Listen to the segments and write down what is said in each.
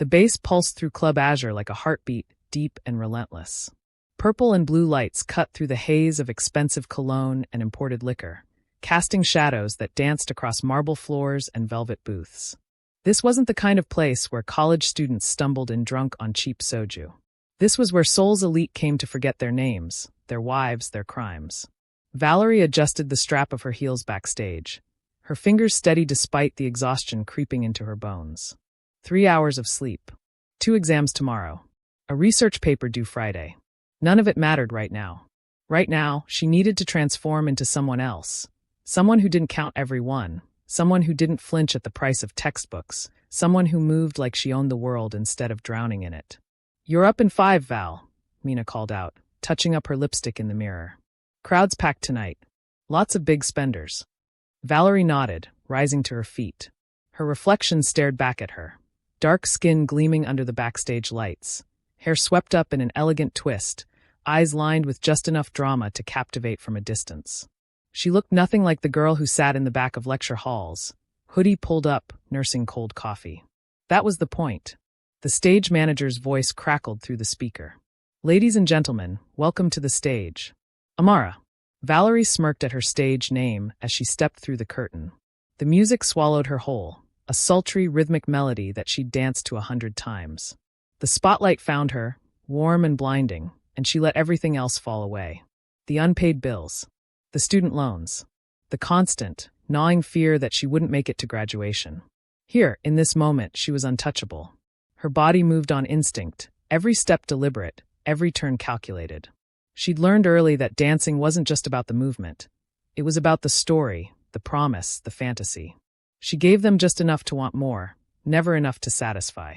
The bass pulsed through Club Azure like a heartbeat, deep and relentless. Purple and blue lights cut through the haze of expensive cologne and imported liquor, casting shadows that danced across marble floors and velvet booths. This wasn't the kind of place where college students stumbled in drunk on cheap soju. This was where Seoul's elite came to forget their names, their wives, their crimes. Valerie adjusted the strap of her heels backstage, her fingers steady despite the exhaustion creeping into her bones. 3 hours of sleep. 2 exams tomorrow. A research paper due Friday. None of it mattered right now. Right now, she needed to transform into someone else. Someone who didn't count every one. Someone who didn't flinch at the price of textbooks. Someone who moved like she owned the world instead of drowning in it. "You're up in 5, Val," Mina called out, touching up her lipstick in the mirror. "Crowd's packed tonight. Lots of big spenders." Valerie nodded, rising to her feet. Her reflection stared back at her. Dark skin gleaming under the backstage lights. Hair swept up in an elegant twist, eyes lined with just enough drama to captivate from a distance. She looked nothing like the girl who sat in the back of lecture halls, hoodie pulled up, nursing cold coffee. That was the point. The stage manager's voice crackled through the speaker. "Ladies and gentlemen, welcome to the stage. Amara." Valerie smirked at her stage name as she stepped through the curtain. The music swallowed her whole, a sultry, rhythmic melody that she'd danced to 100 times. The spotlight found her, warm and blinding, and she let everything else fall away. The unpaid bills. The student loans. The constant, gnawing fear that she wouldn't make it to graduation. Here, in this moment, she was untouchable. Her body moved on instinct, every step deliberate, every turn calculated. She'd learned early that dancing wasn't just about the movement. It was about the story, the promise, the fantasy. She gave them just enough to want more, never enough to satisfy.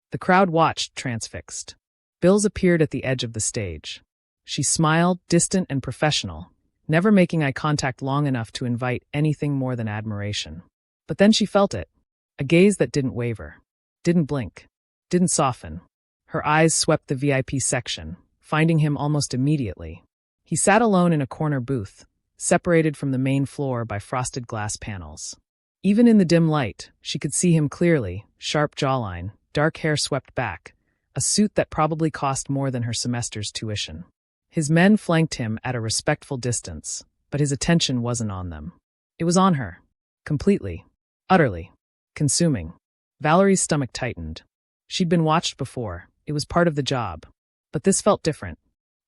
The crowd watched, transfixed. Bills appeared at the edge of the stage. She smiled, distant and professional, never making eye contact long enough to invite anything more than admiration. But then she felt it. A gaze that didn't waver, didn't blink, didn't soften. Her eyes swept the VIP section, finding him almost immediately. He sat alone in a corner booth, separated from the main floor by frosted glass panels. Even in the dim light, she could see him clearly, sharp jawline, dark hair swept back, a suit that probably cost more than her semester's tuition. His men flanked him at a respectful distance, but his attention wasn't on them. It was on her. Completely. Utterly. Consuming. Valerie's stomach tightened. She'd been watched before. It was part of the job. But this felt different.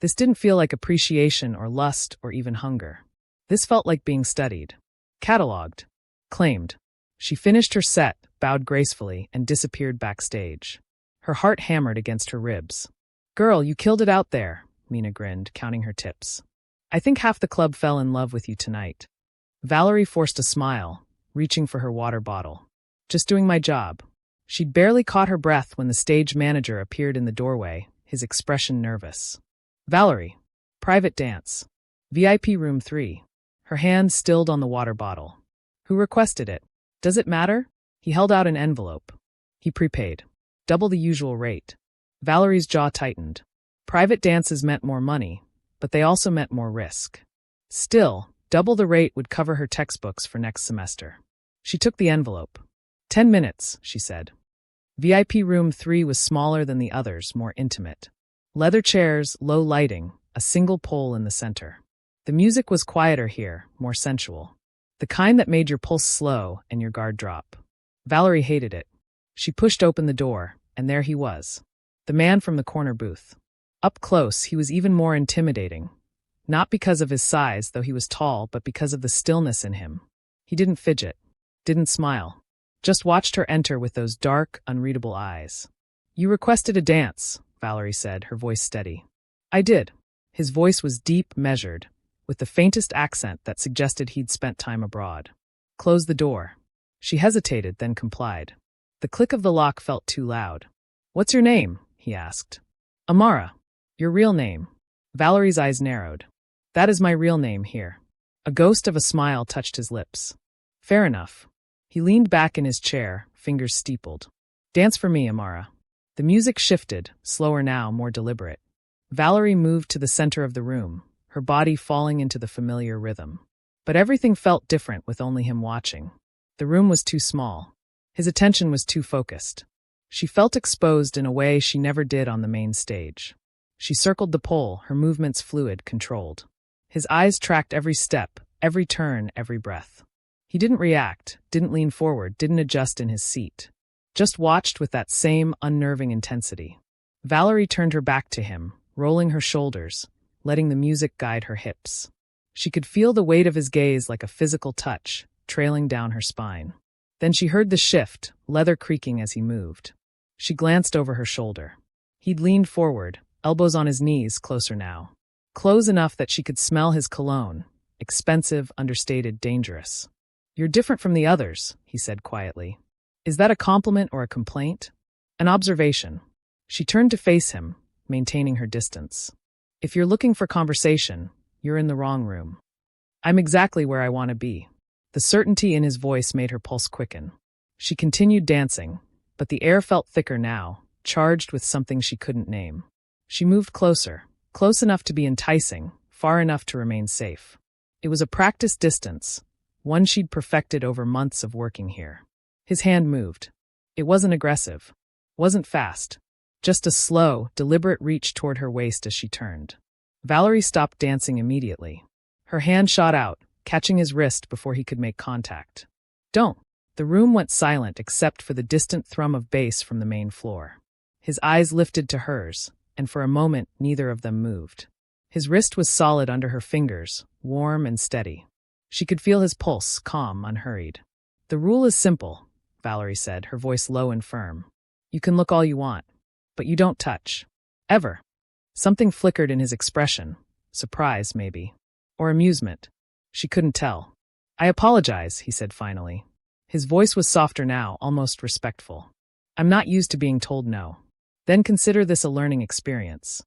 This didn't feel like appreciation or lust or even hunger. This felt like being studied. Catalogued. Claimed. She finished her set, bowed gracefully, and disappeared backstage. Her heart hammered against her ribs. "Girl, you killed it out there," Mina grinned, counting her tips. "I think half the club fell in love with you tonight." Valerie forced a smile, reaching for her water bottle. "Just doing my job." She'd barely caught her breath when the stage manager appeared in the doorway, his expression nervous. "Valerie. Private dance. VIP room 3. Her hand stilled on the water bottle. "Who requested it? Does it matter?" He held out an envelope. He prepaid. Double the usual rate. Valerie's jaw tightened. Private dances meant more money, but they also meant more risk. Still, double the rate would cover her textbooks for next semester. She took the envelope. 10 minutes, she said. VIP room 3 was smaller than the others, more intimate. Leather chairs, low lighting, a single pole in the center. The music was quieter here, more sensual. The kind that made your pulse slow and your guard drop. Valerie hated it. She pushed open the door, and there he was. The man from the corner booth. Up close, he was even more intimidating. Not because of his size, though he was tall, but because of the stillness in him. He didn't fidget, didn't smile. Just watched her enter with those dark, unreadable eyes. "You requested a dance," Valerie said, her voice steady. "I did." His voice was deep, measured, with the faintest accent that suggested he'd spent time abroad. "Close the door." She hesitated, then complied. The click of the lock felt too loud. "What's your name?" he asked. "Amara." "Your real name?" Valerie's eyes narrowed. "That is my real name here." A ghost of a smile touched his lips. "Fair enough." He leaned back in his chair, fingers steepled. "Dance for me, Amara." The music shifted, slower now, more deliberate. Valerie moved to the center of the room, her body falling into the familiar rhythm. But everything felt different with only him watching. The room was too small. His attention was too focused. She felt exposed in a way she never did on the main stage. She circled the pole, her movements fluid, controlled. His eyes tracked every step, every turn, every breath. He didn't react, didn't lean forward, didn't adjust in his seat. Just watched with that same unnerving intensity. Valerie turned her back to him, rolling her shoulders, letting the music guide her hips. She could feel the weight of his gaze like a physical touch, trailing down her spine. Then she heard the shift, leather creaking as he moved. She glanced over her shoulder. He'd leaned forward, elbows on his knees, closer now. Close enough that she could smell his cologne, expensive, understated, dangerous. "You're different from the others," he said quietly. "Is that a compliment or a complaint?" "An observation." She turned to face him, maintaining her distance. "If you're looking for conversation, you're in the wrong room. I'm exactly where I want to be." The certainty in his voice made her pulse quicken. She continued dancing, but the air felt thicker now, charged with something she couldn't name. She moved closer, close enough to be enticing, far enough to remain safe. It was a practiced distance, one she'd perfected over months of working here. His hand moved. It wasn't aggressive, wasn't fast, just a slow, deliberate reach toward her waist as she turned. Valerie stopped dancing immediately. Her hand shot out, catching his wrist before he could make contact. "Don't." The room went silent except for the distant thrum of bass from the main floor. His eyes lifted to hers, and for a moment neither of them moved. His wrist was solid under her fingers, warm and steady. She could feel his pulse, calm, unhurried. "The rule is simple," Valerie said, her voice low and firm. "You can look all you want, but you don't touch. Ever." Something flickered in his expression, surprise maybe, or amusement. She couldn't tell. "I apologize," he said finally. His voice was softer now, almost respectful. "I'm not used to being told no. Then consider this a learning experience."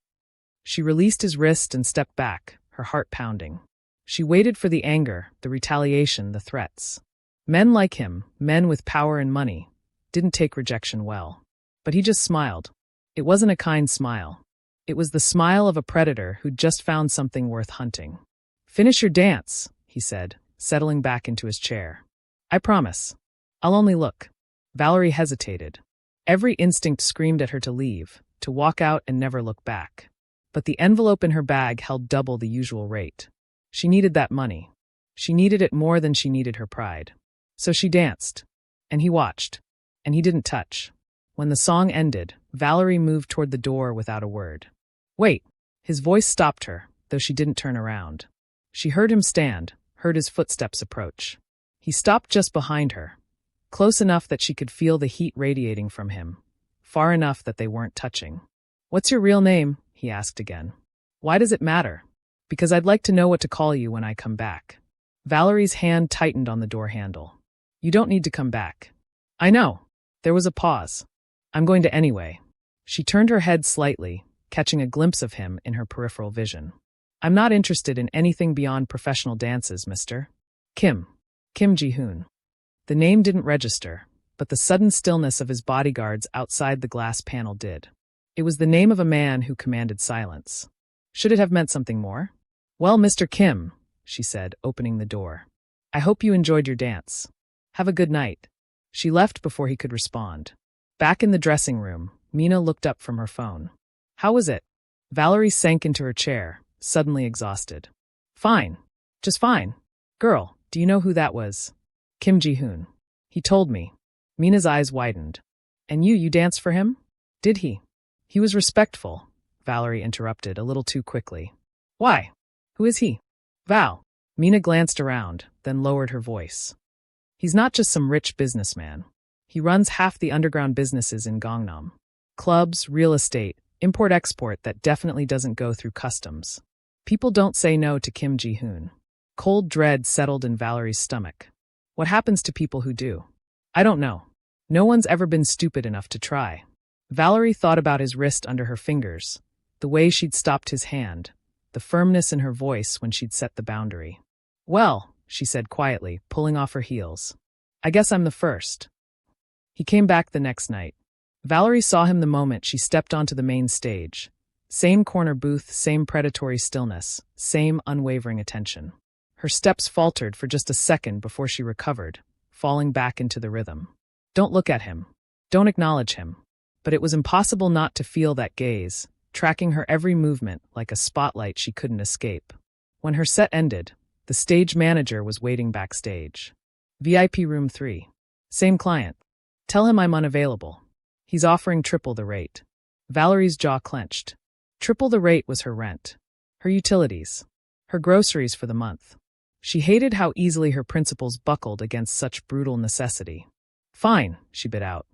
She released his wrist and stepped back, her heart pounding. She waited for the anger, the retaliation, the threats. Men like him, men with power and money, didn't take rejection well. But he just smiled. It wasn't a kind smile. It was the smile of a predator who'd just found something worth hunting. "Finish your dance," he said, settling back into his chair. "I promise. I'll only look." Valerie hesitated. Every instinct screamed at her to leave, to walk out and never look back. But the envelope in her bag held double the usual rate. She needed that money. She needed it more than she needed her pride. So she danced. And he watched. And he didn't touch. When the song ended, Valerie moved toward the door without a word. "Wait." His voice stopped her, though she didn't turn around. She heard him stand, heard his footsteps approach. He stopped just behind her, close enough that she could feel the heat radiating from him, far enough that they weren't touching. "What's your real name?" he asked again. "Why does it matter?" "Because I'd like to know what to call you when I come back." Valerie's hand tightened on the door handle. "You don't need to come back." "I know." There was a pause. "I'm going to anyway." She turned her head slightly, catching a glimpse of him in her peripheral vision. "I'm not interested in anything beyond professional dances, Mr. Kim Ji-hoon." The name didn't register, but the sudden stillness of his bodyguards outside the glass panel did. It was the name of a man who commanded silence. Should it have meant something more? "Well, Mr. Kim," she said, opening the door. "I hope you enjoyed your dance. Have a good night." She left before he could respond. Back in the dressing room, Mina looked up from her phone. "How was it?" Valerie sank into her chair, suddenly exhausted. "Fine. Just fine. Girl, do you know who that was?" "Kim Ji-hoon. He told me." Mina's eyes widened. "And you danced for him?" "Did he?" "He was respectful," Valerie interrupted a little too quickly. "Why? Who is he?" "Val." Mina glanced around, then lowered her voice. "He's not just some rich businessman. He runs half the underground businesses in Gangnam. Clubs, real estate, import-export that definitely doesn't go through customs. People don't say no to Kim Ji-hoon." Cold dread settled in Valerie's stomach. What happens to people who do? "I don't know. No one's ever been stupid enough to try." Valerie thought about his wrist under her fingers, the way she'd stopped his hand, the firmness in her voice when she'd set the boundary. "Well," she said quietly, pulling off her heels. "I guess I'm the first." He came back the next night. Valerie saw him the moment she stepped onto the main stage. Same corner booth, same predatory stillness, same unwavering attention. Her steps faltered for just a second before she recovered, falling back into the rhythm. "Don't look at him. Don't acknowledge him. But it was impossible not to feel that gaze, tracking her every movement like a spotlight she couldn't escape. When her set ended, the stage manager was waiting backstage. VIP room 3. Same client. Tell him I'm unavailable. He's offering triple the rate. Valerie's jaw clenched. Triple the rate was her rent, her utilities, her groceries for the month. She hated how easily her principles buckled against such brutal necessity. Fine, she bit out.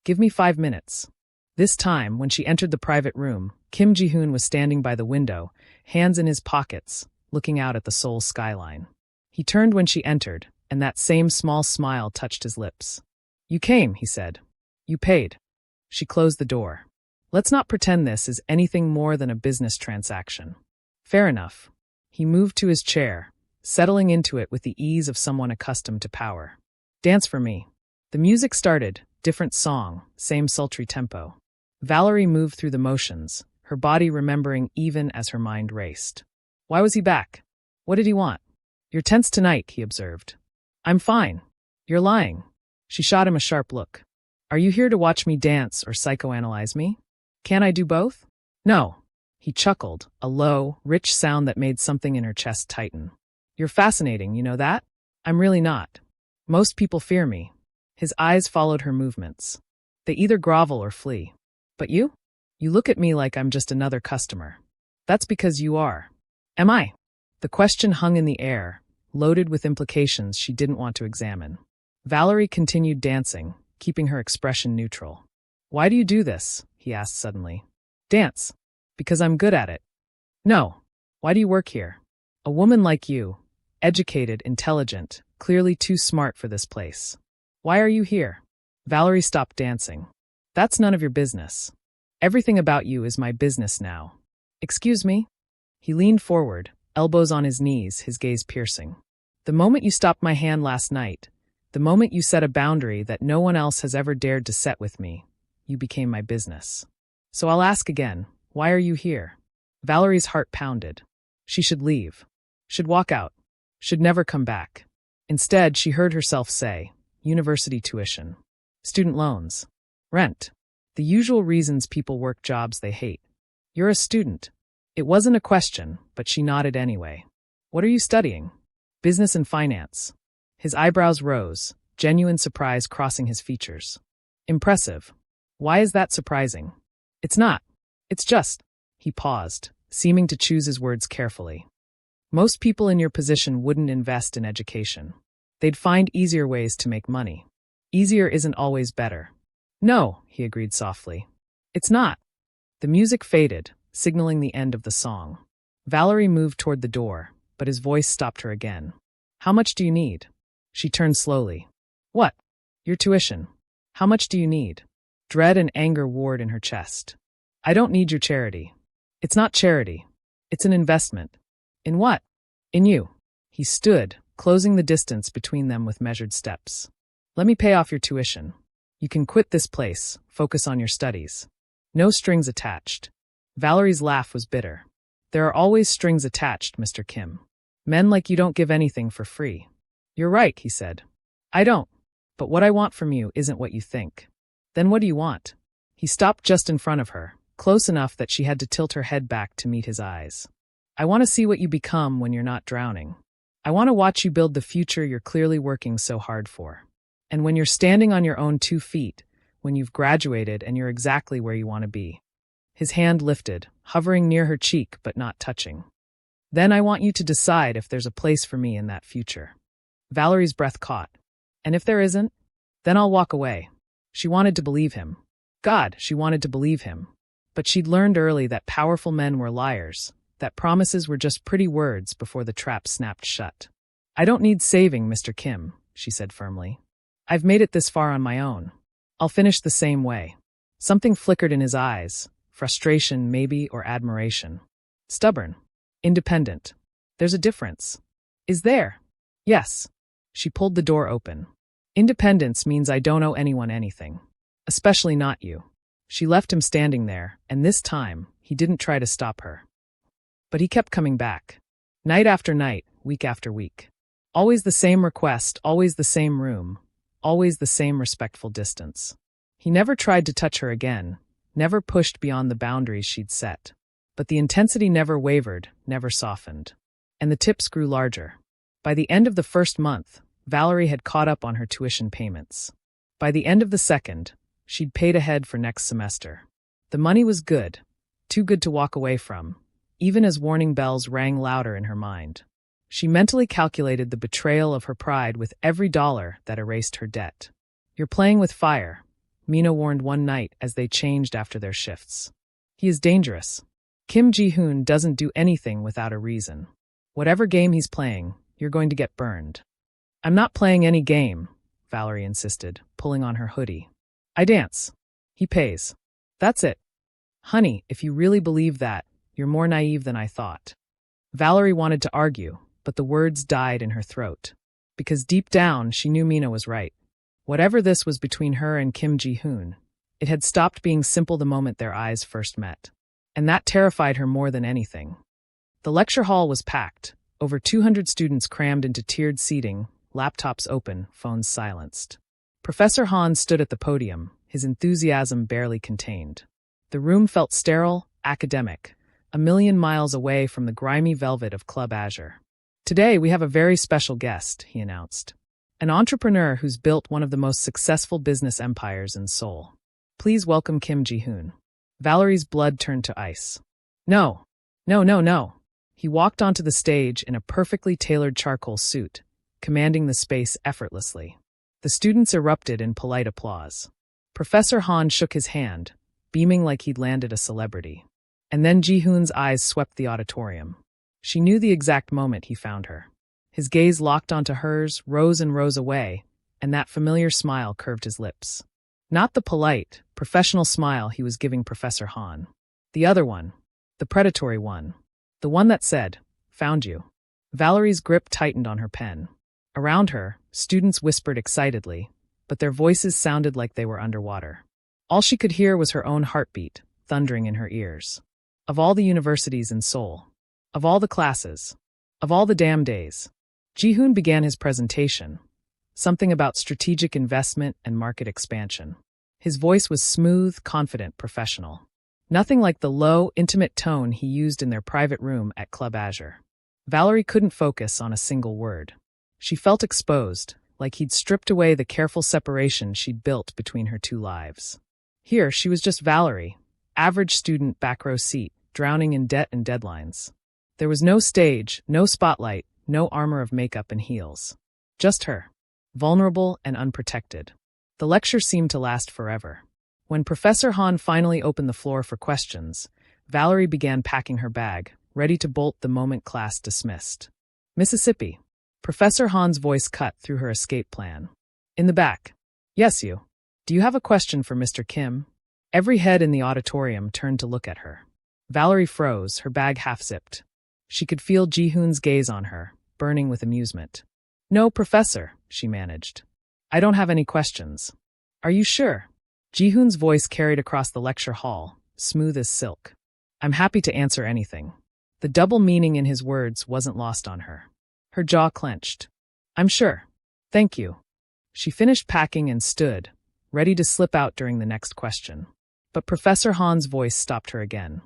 Give me 5 minutes. This time, when she entered the private room, Kim Ji-hoon was standing by the window, hands in his pockets, looking out at the Seoul skyline. He turned when she entered, and that same small smile touched his lips. You came, he said. You paid. She closed the door. Let's not pretend this is anything more than a business transaction. Fair enough. He moved to his chair, settling into it with the ease of someone accustomed to power. Dance for me. The music started, different song, same sultry tempo. Valerie moved through the motions, her body remembering even as her mind raced. Why was he back? What did he want? You're tense tonight, he observed. I'm fine. You're lying. She shot him a sharp look. Are you here to watch me dance or psychoanalyze me? Can't I do both? No. He chuckled, a low, rich sound that made something in her chest tighten. You're fascinating, you know that? I'm really not. Most people fear me. His eyes followed her movements. They either grovel or flee. But you? You look at me like I'm just another customer. That's because you are. Am I? The question hung in the air, loaded with implications she didn't want to examine. Valerie continued dancing, keeping her expression neutral. Why do you do this? He asked suddenly. Dance. Because I'm good at it. No. Why do you work here? A woman like you, educated, intelligent, clearly too smart for this place. Why are you here? Valerie stopped dancing. That's none of your business. Everything about you is my business now. Excuse me? He leaned forward, elbows on his knees, his gaze piercing. The moment you stopped my hand last night, the moment you set a boundary that no one else has ever dared to set with me, you became my business. So I'll ask again, why are you here? Valerie's heart pounded. She should leave. Should walk out. Should never come back. Instead, she heard herself say, university tuition. Student loans. Rent. The usual reasons people work jobs they hate. You're a student. It wasn't a question, but she nodded anyway. What are you studying? Business and finance. His eyebrows rose, genuine surprise crossing his features. Impressive. Why is that surprising? It's not. It's just. He paused, seeming to choose his words carefully. Most people in your position wouldn't invest in education. They'd find easier ways to make money. Easier isn't always better. No, he agreed softly. It's not. The music faded, signaling the end of the song. Valerie moved toward the door, but his voice stopped her again. How much do you need? She turned slowly. What? Your tuition. How much do you need? Dread and anger warred in her chest. I don't need your charity. It's not charity. It's an investment. In what? In you. He stood, closing the distance between them with measured steps. Let me pay off your tuition. You can quit this place, focus on your studies. No strings attached. Valerie's laugh was bitter. There are always strings attached, Mr. Kim. Men like you don't give anything for free. You're right, he said. I don't. But what I want from you isn't what you think. Then what do you want? He stopped just in front of her, close enough that she had to tilt her head back to meet his eyes. I want to see what you become when you're not drowning. I want to watch you build the future you're clearly working so hard for. And when you're standing on your own 2 feet, when you've graduated and you're exactly where you want to be. His hand lifted, hovering near her cheek but not touching. Then I want you to decide if there's a place for me in that future. Valerie's breath caught. And if there isn't, then I'll walk away. She wanted to believe him. God, she wanted to believe him. But she'd learned early that powerful men were liars, that promises were just pretty words before the trap snapped shut. I don't need saving, Mr. Kim, she said firmly. I've made it this far on my own. I'll finish the same way. Something flickered in his eyes, frustration maybe or admiration. Stubborn. Independent. There's a difference. Is there? Yes. She pulled the door open. Independence means I don't owe anyone anything. Especially not you. She left him standing there, and this time, he didn't try to stop her. But he kept coming back. Night after night, week after week. Always the same request, always the same room, always the same respectful distance. He never tried to touch her again, never pushed beyond the boundaries she'd set. But the intensity never wavered, never softened. And the tips grew larger. By the end of the first month, Valerie had caught up on her tuition payments. By the end of the second, she'd paid ahead for next semester. The money was good, too good to walk away from, even as warning bells rang louder in her mind. She mentally calculated the betrayal of her pride with every dollar that erased her debt. "You're playing with fire," Mina warned one night as they changed after their shifts. "He is dangerous. Kim Ji-hoon doesn't do anything without a reason. Whatever game he's playing, you're going to get burned." "I'm not playing any game," Valerie insisted, pulling on her hoodie. "I dance. He pays. That's it." "Honey, if you really believe that, you're more naive than I thought." Valerie wanted to argue, but the words died in her throat. Because deep down, she knew Mina was right. Whatever this was between her and Kim Ji-hoon, it had stopped being simple the moment their eyes first met. And that terrified her more than anything. The lecture hall was packed, over 200 students crammed into tiered seating, laptops open, phones silenced. Professor Han stood at the podium, his enthusiasm barely contained. The room felt sterile, academic, a million miles away from the grimy velvet of Club Azure. "Today we have a very special guest," he announced. "An entrepreneur who's built one of the most successful business empires in Seoul. Please welcome Kim Ji-hoon." Valerie's blood turned to ice. No. He walked onto the stage in a perfectly tailored charcoal suit, commanding the space effortlessly. The students erupted in polite applause. Professor Han shook his hand, beaming like he'd landed a celebrity. And then Ji-hoon's eyes swept the auditorium. She knew the exact moment he found her. His gaze locked onto hers, rose and rose away, and that familiar smile curved his lips. Not the polite, professional smile he was giving Professor Han. The other one. The predatory one. The one that said, "Found you." Valerie's grip tightened on her pen. Around her, students whispered excitedly, but their voices sounded like they were underwater. All she could hear was her own heartbeat, thundering in her ears. Of all the universities in Seoul. Of all the classes. Of all the damn days. Ji-hoon began his presentation. Something about strategic investment and market expansion. His voice was smooth, confident, professional. Nothing like the low, intimate tone he used in their private room at Club Azure. Valerie couldn't focus on a single word. She felt exposed, like he'd stripped away the careful separation she'd built between her two lives. Here, she was just Valerie, average student back row seat, drowning in debt and deadlines. There was no stage, no spotlight, no armor of makeup and heels. Just her, vulnerable and unprotected. The lecture seemed to last forever. When Professor Han finally opened the floor for questions, Valerie began packing her bag, ready to bolt the moment class dismissed. "Mississippi." Professor Han's voice cut through her escape plan. "In the back." "Yes, you. Do you have a question for Mr. Kim?" Every head in the auditorium turned to look at her. Valerie froze, her bag half-zipped. She could feel Ji-hoon's gaze on her, burning with amusement. "No, Professor," she managed. "I don't have any questions." "Are you sure?" Ji-hoon's voice carried across the lecture hall, smooth as silk. "I'm happy to answer anything." The double meaning in his words wasn't lost on her. Her jaw clenched. "I'm sure. Thank you." She finished packing and stood, ready to slip out during the next question. But Professor Han's voice stopped her again.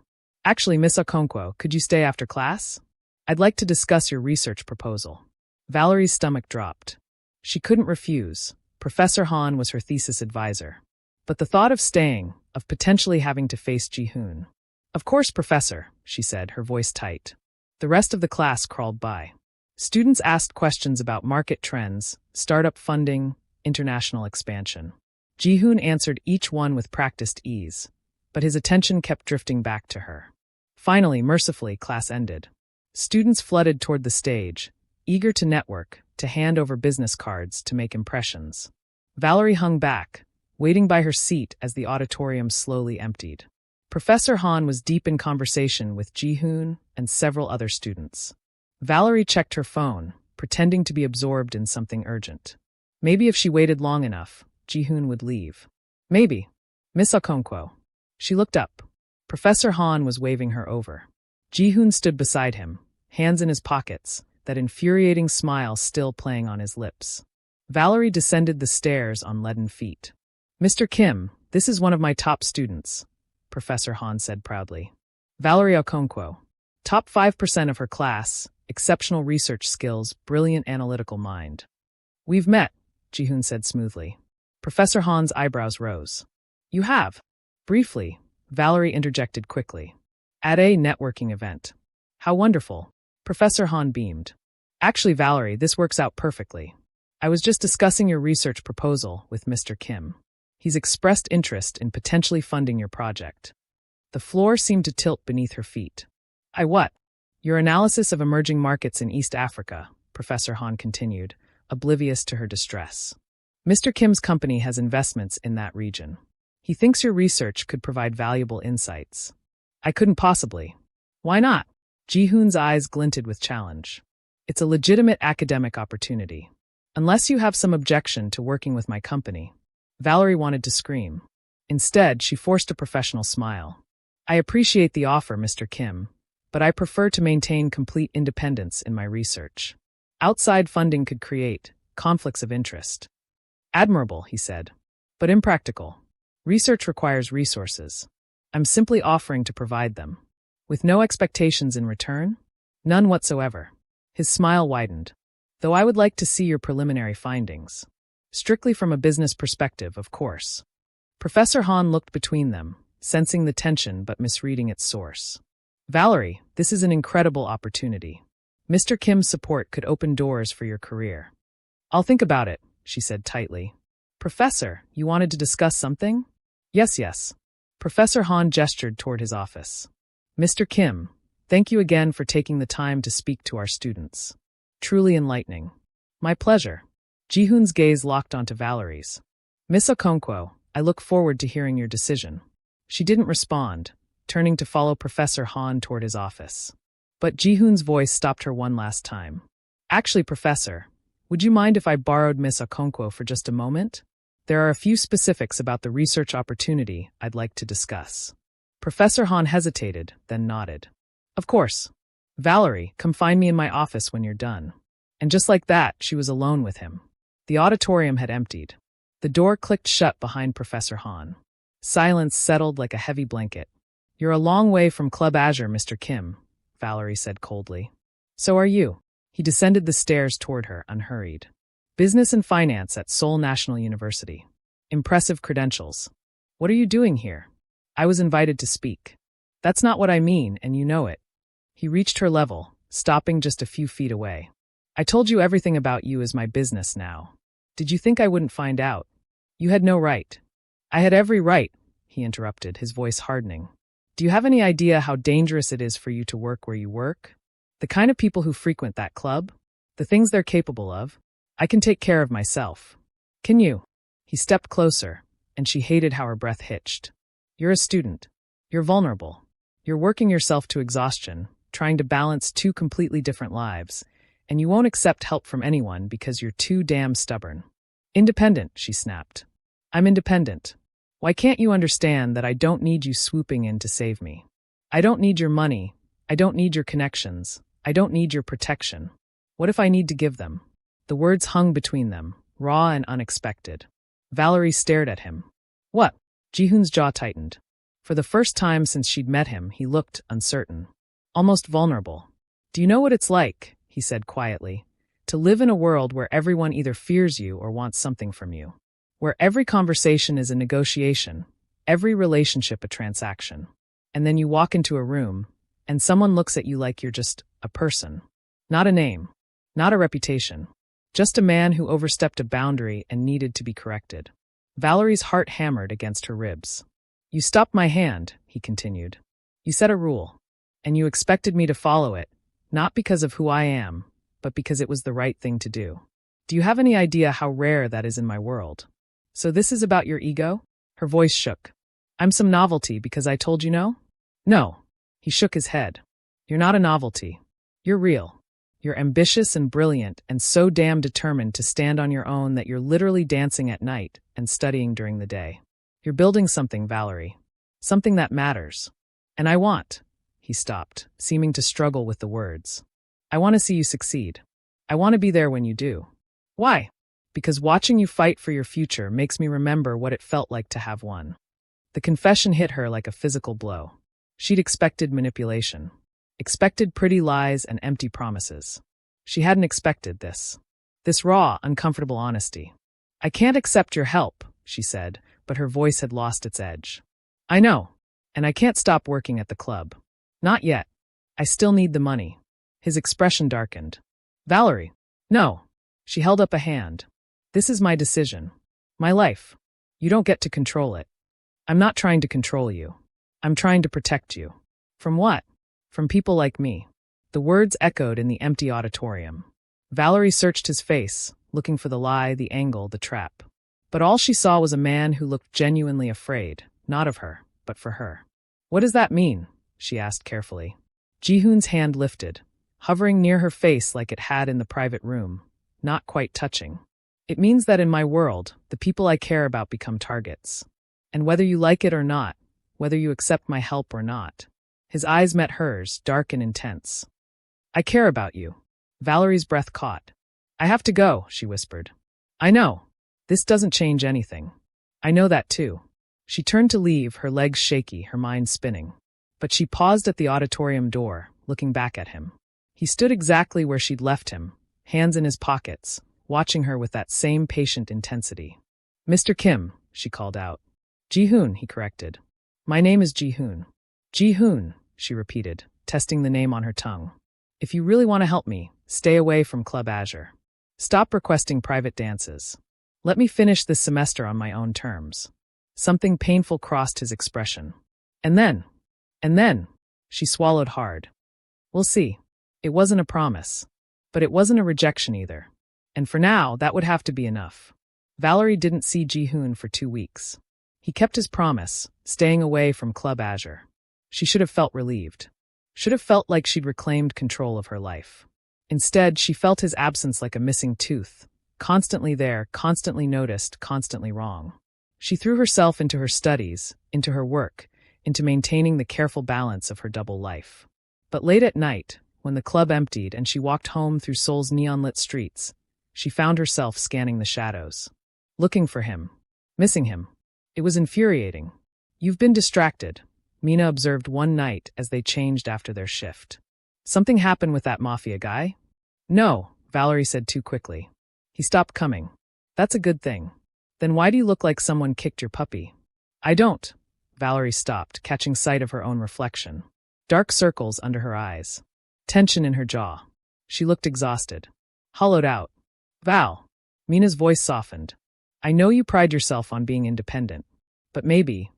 "Actually, Miss Okonkwo, could you stay after class? I'd like to discuss your research proposal." Valerie's stomach dropped. She couldn't refuse. Professor Han was her thesis advisor. But the thought of staying, of potentially having to face Ji-hoon. "Of course, Professor," she said, her voice tight. The rest of the class crawled by. Students asked questions about market trends, startup funding, international expansion. Ji-hoon answered each one with practiced ease, but his attention kept drifting back to her. Finally, mercifully, class ended. Students flooded toward the stage, eager to network, to hand over business cards, to make impressions. Valerie hung back, waiting by her seat as the auditorium slowly emptied. Professor Han was deep in conversation with Ji-hoon and several other students. Valerie checked her phone, pretending to be absorbed in something urgent. Maybe if she waited long enough, Ji-hoon would leave. Maybe. "Miss Okonkwo." She looked up. Professor Han was waving her over. Ji-hoon stood beside him, hands in his pockets, that infuriating smile still playing on his lips. Valerie descended the stairs on leaden feet. "Mr. Kim, This is one of my top students, Professor Han said proudly. Valerie Okonkwo. Top 5% of her class, exceptional research skills, brilliant analytical mind. We've met, Ji-hoon said smoothly. Professor Han's eyebrows rose. You have? Briefly, Valerie interjected quickly. At a networking event. How wonderful. Professor Han beamed. Actually, Valerie, this works out perfectly. I was just discussing your research proposal with Mr. Kim. He's expressed interest in potentially funding your project. The floor seemed to tilt beneath her feet. What? Your analysis of emerging markets in East Africa, Professor Han continued, oblivious to her distress. Mr. Kim's company has investments in that region. He thinks your research could provide valuable insights. I couldn't possibly. Why not? Ji-hoon's eyes glinted with challenge. It's a legitimate academic opportunity. Unless you have some objection to working with my company. Valerie wanted to scream. Instead, she forced a professional smile. I appreciate the offer, Mr. Kim, but I prefer to maintain complete independence in my research. Outside funding could create conflicts of interest. Admirable, he said, but impractical. Research requires resources. I'm simply offering to provide them. With no expectations in return? None whatsoever. His smile widened. Though I would like to see your preliminary findings. Strictly from a business perspective, of course. Professor Han looked between them, sensing the tension but misreading its source. Valerie, this is an incredible opportunity. Mr. Kim's support could open doors for your career. I'll think about it, she said tightly. Professor, you wanted to discuss something? Yes. Professor Han gestured toward his office. Mr. Kim, thank you again for taking the time to speak to our students. Truly enlightening. My pleasure. Ji-hoon's gaze locked onto Valerie's. Miss Okonkwo, I look forward to hearing your decision. She didn't respond, turning to follow Professor Han toward his office. But Ji-hoon's voice stopped her one last time. Actually, Professor, would you mind if I borrowed Miss Okonkwo for just a moment? There are a few specifics about the research opportunity I'd like to discuss. Professor Han hesitated, then nodded. Of course. Valerie, come find me in my office when you're done. And just like that, she was alone with him. The auditorium had emptied. The door clicked shut behind Professor Han. Silence settled like a heavy blanket. You're a long way from Club Azure, Mr. Kim, Valerie said coldly. So are you. He descended the stairs toward her, unhurried. Business and finance at Seoul National University. Impressive credentials. What are you doing here? I was invited to speak. That's not what I mean, and you know it. He reached her level, stopping just a few feet away. I told you everything about you is my business now. Did you think I wouldn't find out? You had no right. I had every right, he interrupted, his voice hardening. Do you have any idea how dangerous it is for you to work where you work? The kind of people who frequent that club? The things they're capable of? I can take care of myself. Can you? He stepped closer, and she hated how her breath hitched. You're a student. You're vulnerable. You're working yourself to exhaustion, trying to balance two completely different lives, and you won't accept help from anyone because you're too damn stubborn. Independent, she snapped. I'm independent. Why can't you understand that I don't need you swooping in to save me? I don't need your money. I don't need your connections. I don't need your protection. What if I need to give them? The words hung between them, raw and unexpected. Valerie stared at him. What? Ji-hoon's jaw tightened. For the first time since she'd met him, he looked uncertain. Almost vulnerable. Do you know what it's like, he said quietly, to live in a world where everyone either fears you or wants something from you? Where every conversation is a negotiation, every relationship a transaction. And then you walk into a room, and someone looks at you like you're just a person. Not a name. Not a reputation. Just a man who overstepped a boundary and needed to be corrected. Valerie's heart hammered against her ribs. You stopped my hand, he continued. You set a rule, and you expected me to follow it, not because of who I am, but because it was the right thing to do. Do you have any idea how rare that is in my world? So this is about your ego? Her voice shook. I'm some novelty because I told you no? No. He shook his head. You're not a novelty. You're real. You're ambitious and brilliant and so damn determined to stand on your own that you're literally dancing at night and studying during the day. You're building something, Valerie. Something that matters. And I want. He stopped, seeming to struggle with the words. I want to see you succeed. I want to be there when you do. Why? Because watching you fight for your future makes me remember what it felt like to have one. The confession hit her like a physical blow. She'd expected manipulation, expected pretty lies and empty promises. She hadn't expected this. This raw, uncomfortable honesty. "I can't accept your help," she said, but her voice had lost its edge. "I know. And I can't stop working at the club. Not yet. I still need the money." His expression darkened. "Valerie." "No." She held up a hand. "This is my decision. My life. You don't get to control it. I'm not trying to control you. I'm trying to protect you." "From what?" "From people like me." The words echoed in the empty auditorium. Valerie searched his face, looking for the lie, the angle, the trap. But all she saw was a man who looked genuinely afraid, not of her, but for her. "What does that mean?" she asked carefully. Ji-hoon's hand lifted, hovering near her face like it had in the private room, not quite touching. "It means that in my world, the people I care about become targets. And whether you like it or not, whether you accept my help or not." His eyes met hers, dark and intense. "I care about you." Valerie's breath caught. "I have to go," she whispered. "I know. This doesn't change anything. I know that too." She turned to leave, her legs shaky, her mind spinning. But she paused at the auditorium door, looking back at him. He stood exactly where she'd left him, hands in his pockets, watching her with that same patient intensity. "Mr. Kim," she called out. "Ji-hoon," he corrected. "My name is Ji-hoon." "Ji-hoon," she repeated, testing the name on her tongue. "If you really want to help me, stay away from Club Azure. Stop requesting private dances. Let me finish this semester on my own terms." Something painful crossed his expression. And then, she swallowed hard. "We'll see." It wasn't a promise. But it wasn't a rejection either. And for now, that would have to be enough. Valerie didn't see Ji-hoon for 2 weeks. He kept his promise, staying away from Club Azure. She should have felt relieved. Should have felt like she'd reclaimed control of her life. Instead, she felt his absence like a missing tooth. Constantly there, constantly noticed, constantly wrong. She threw herself into her studies, into her work, into maintaining the careful balance of her double life. But late at night, when the club emptied and she walked home through Seoul's neon-lit streets, she found herself scanning the shadows. Looking for him. Missing him. It was infuriating. "You've been distracted," Mina observed one night as they changed after their shift. "Something happened with that mafia guy?" "No," Valerie said too quickly. "He stopped coming." "That's a good thing." "Then why do you look like someone kicked your puppy?" "I don't." Valerie stopped, catching sight of her own reflection. Dark circles under her eyes. Tension in her jaw. She looked exhausted. Hollowed out. "Val." Mina's voice softened. "I know you pride yourself on being independent. But maybe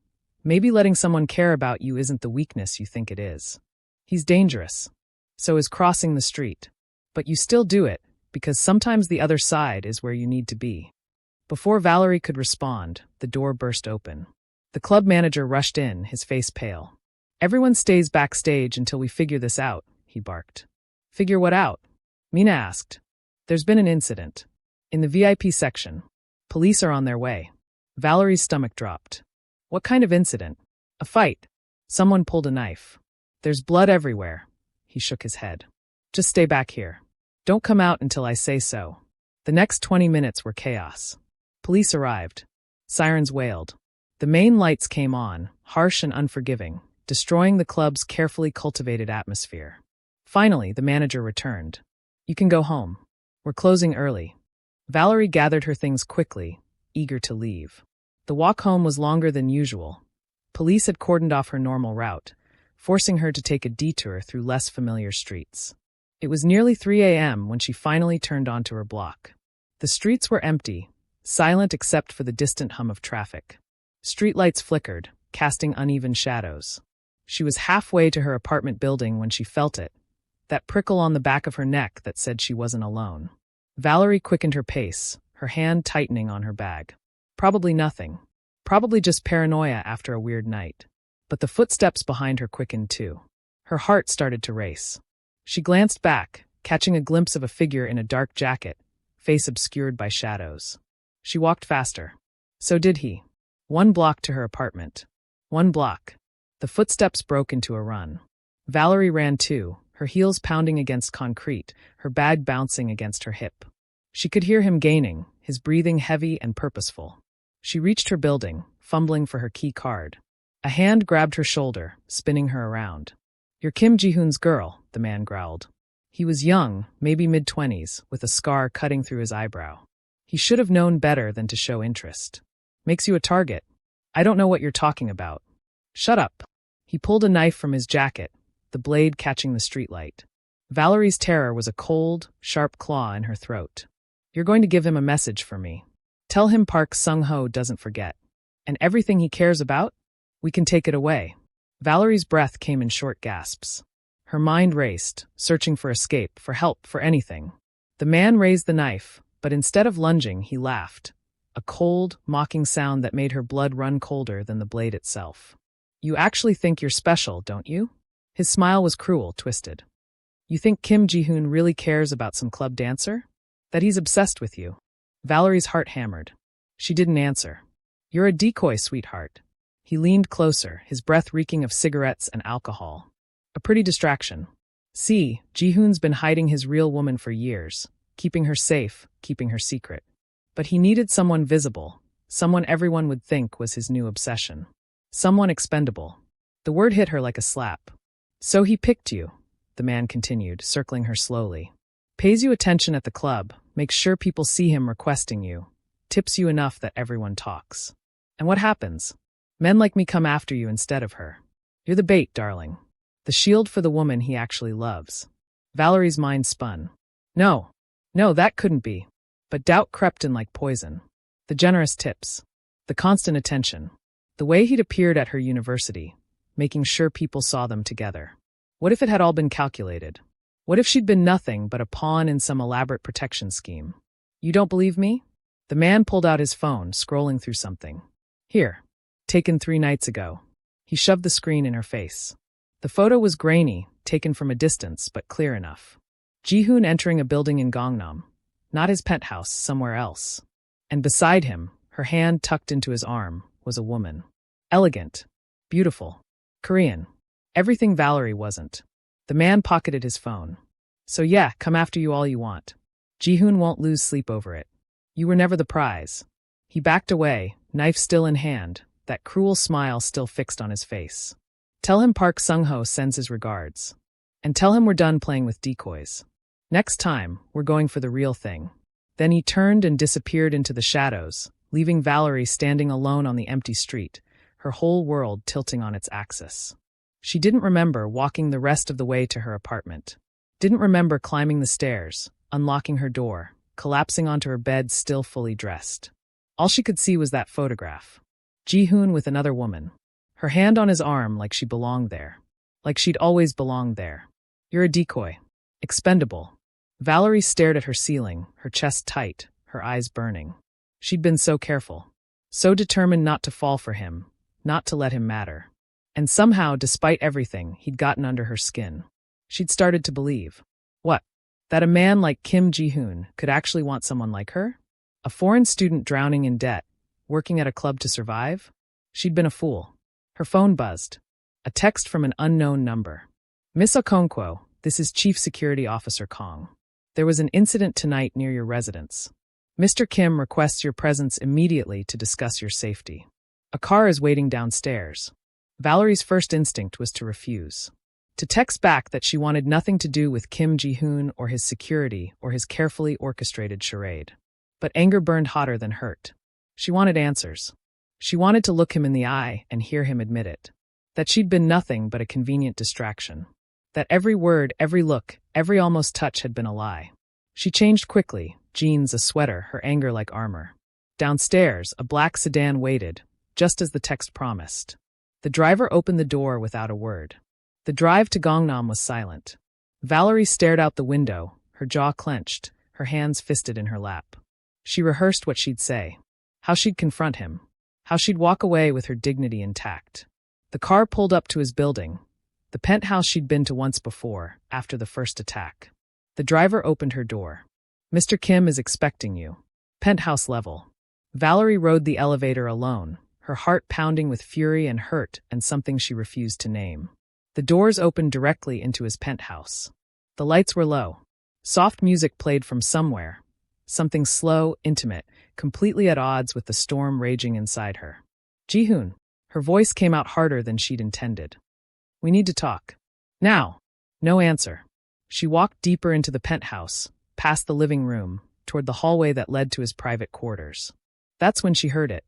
letting someone care about you isn't the weakness you think it is. He's dangerous. So is crossing the street. But you still do it, because sometimes the other side is where you need to be." Before Valerie could respond, the door burst open. The club manager rushed in, his face pale. "Everyone stays backstage until we figure this out," he barked. "Figure what out?" Mina asked. "There's been an incident. In the VIP section. Police are on their way." Valerie's stomach dropped. "What kind of incident?" "A fight. Someone pulled a knife. There's blood everywhere." He shook his head. "Just stay back here. Don't come out until I say so." The next 20 minutes were chaos. Police arrived. Sirens wailed. The main lights came on, harsh and unforgiving, destroying the club's carefully cultivated atmosphere. Finally, the manager returned. "You can go home. We're closing early." Valerie gathered her things quickly, eager to leave. The walk home was longer than usual. Police had cordoned off her normal route, forcing her to take a detour through less familiar streets. It was nearly 3 a.m. when she finally turned onto her block. The streets were empty, silent except for the distant hum of traffic. Streetlights flickered, casting uneven shadows. She was halfway to her apartment building when she felt it, that prickle on the back of her neck that said she wasn't alone. Valerie quickened her pace, her hand tightening on her bag. Probably nothing. Probably just paranoia after a weird night. But the footsteps behind her quickened too. Her heart started to race. She glanced back, catching a glimpse of a figure in a dark jacket, face obscured by shadows. She walked faster. So did he. 1 block to her apartment. 1 block. The footsteps broke into a run. Valerie ran too, her heels pounding against concrete, her bag bouncing against her hip. She could hear him gaining, his breathing heavy and purposeful. She reached her building, fumbling for her key card. A hand grabbed her shoulder, spinning her around. "You're Kim Ji-hoon's girl," the man growled. He was young, maybe mid-20s, with a scar cutting through his eyebrow. He should have known better than to show interest. "Makes you a target. I don't know what you're talking about." "Shut up." He pulled a knife from his jacket, the blade catching the streetlight. Valerie's terror was a cold, sharp claw in her throat. "You're going to give him a message for me. Tell him Park Sung-ho doesn't forget. And everything he cares about? We can take it away." Valerie's breath came in short gasps. Her mind raced, searching for escape, for help, for anything. The man raised the knife, but instead of lunging, he laughed. A cold, mocking sound that made her blood run colder than the blade itself. "You actually think you're special, don't you?" His smile was cruel, twisted. "You think Kim Ji-hoon really cares about some club dancer? That he's obsessed with you?" Valerie's heart hammered. She didn't answer. "You're a decoy, sweetheart." He leaned closer, his breath reeking of cigarettes and alcohol. "A pretty distraction. See, Ji-hoon's been hiding his real woman for years, keeping her safe, keeping her secret. But he needed someone visible, someone everyone would think was his new obsession. Someone expendable." The word hit her like a slap. "So he picked you," the man continued, circling her slowly. "Pays you attention at the club, makes sure people see him requesting you, tips you enough that everyone talks. And what happens? Men like me come after you instead of her. You're the bait, darling. The shield for the woman he actually loves." Valerie's mind spun. No, that couldn't be. But doubt crept in like poison. The generous tips. The constant attention. The way he'd appeared at her university, making sure people saw them together. What if it had all been calculated? What if she'd been nothing but a pawn in some elaborate protection scheme? "You don't believe me?" The man pulled out his phone, scrolling through something. "Here. Taken 3 nights ago." He shoved the screen in her face. The photo was grainy, taken from a distance, but clear enough. Ji-hoon entering a building in Gangnam. Not his penthouse, somewhere else. And beside him, her hand tucked into his arm, was a woman. Elegant. Beautiful. Korean. Everything Valerie wasn't. The man pocketed his phone. "So yeah, come after you all you want. Ji-hoon won't lose sleep over it. You were never the prize." He backed away, knife still in hand, that cruel smile still fixed on his face. "Tell him Park Sung-ho sends his regards. And tell him we're done playing with decoys. Next time, we're going for the real thing." Then he turned and disappeared into the shadows, leaving Valerie standing alone on the empty street, her whole world tilting on its axis. She didn't remember walking the rest of the way to her apartment. Didn't remember climbing the stairs, unlocking her door, collapsing onto her bed still fully dressed. All she could see was that photograph. Ji-hoon with another woman. Her hand on his arm like she belonged there. Like she'd always belonged there. "You're a decoy. Expendable." Valerie stared at her ceiling, her chest tight, her eyes burning. She'd been so careful. So determined not to fall for him, not to let him matter. And somehow, despite everything, he'd gotten under her skin. She'd started to believe. What? That a man like Kim Ji-hoon could actually want someone like her? A foreign student drowning in debt, working at a club to survive? She'd been a fool. Her phone buzzed. A text from an unknown number. "Miss Okonkwo, this is Chief Security Officer Kong. There was an incident tonight near your residence. Mr. Kim requests your presence immediately to discuss your safety. A car is waiting downstairs." Valerie's first instinct was to refuse. To text back that she wanted nothing to do with Kim Ji-hoon or his security or his carefully orchestrated charade. But anger burned hotter than hurt. She wanted answers. She wanted to look him in the eye and hear him admit it. That she'd been nothing but a convenient distraction. That every word, every look, every almost touch had been a lie. She changed quickly, jeans, a sweater, her anger like armor. Downstairs, a black sedan waited, just as the text promised. The driver opened the door without a word. The drive to Gangnam was silent. Valerie stared out the window, her jaw clenched, her hands fisted in her lap. She rehearsed what she'd say. How she'd confront him. How she'd walk away with her dignity intact. The car pulled up to his building, the penthouse she'd been to once before, after the first attack. The driver opened her door. "Mr. Kim is expecting you. Penthouse level." Valerie rode the elevator alone, her heart pounding with fury and hurt and something she refused to name. The doors opened directly into his penthouse. The lights were low. Soft music played from somewhere. Something slow, intimate, completely at odds with the storm raging inside her. "Ji-hoon." Her voice came out harder than she'd intended. "We need to talk." "Now." No answer. She walked deeper into the penthouse, past the living room, toward the hallway that led to his private quarters. That's when she heard it.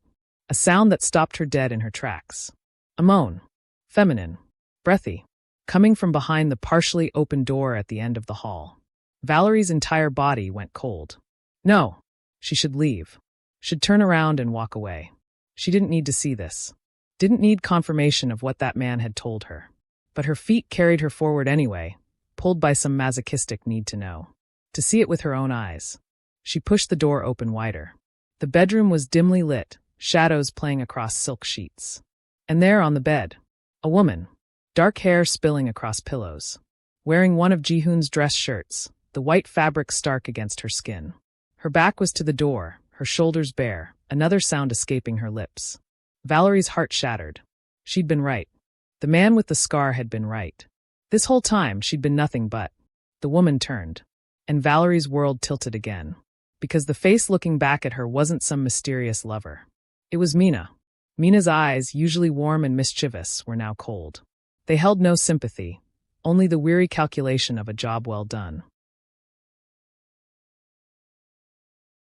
A sound that stopped her dead in her tracks. A moan. Feminine. Breathy. Coming from behind the partially open door at the end of the hall. Valerie's entire body went cold. No. She should leave. Should turn around and walk away. She didn't need to see this. Didn't need confirmation of what that man had told her. But her feet carried her forward anyway, pulled by some masochistic need to know. To see it with her own eyes. She pushed the door open wider. The bedroom was dimly lit, shadows playing across silk sheets. And there on the bed, a woman, dark hair spilling across pillows. Wearing one of Ji-hoon's dress shirts, the white fabric stark against her skin. Her back was to the door, her shoulders bare, another sound escaping her lips. Valerie's heart shattered. She'd been right. The man with the scar had been right. This whole time she'd been nothing but. The woman turned. And Valerie's world tilted again. Because the face looking back at her wasn't some mysterious lover. It was Mina. Mina's eyes, usually warm and mischievous, were now cold. They held no sympathy, only the weary calculation of a job well done.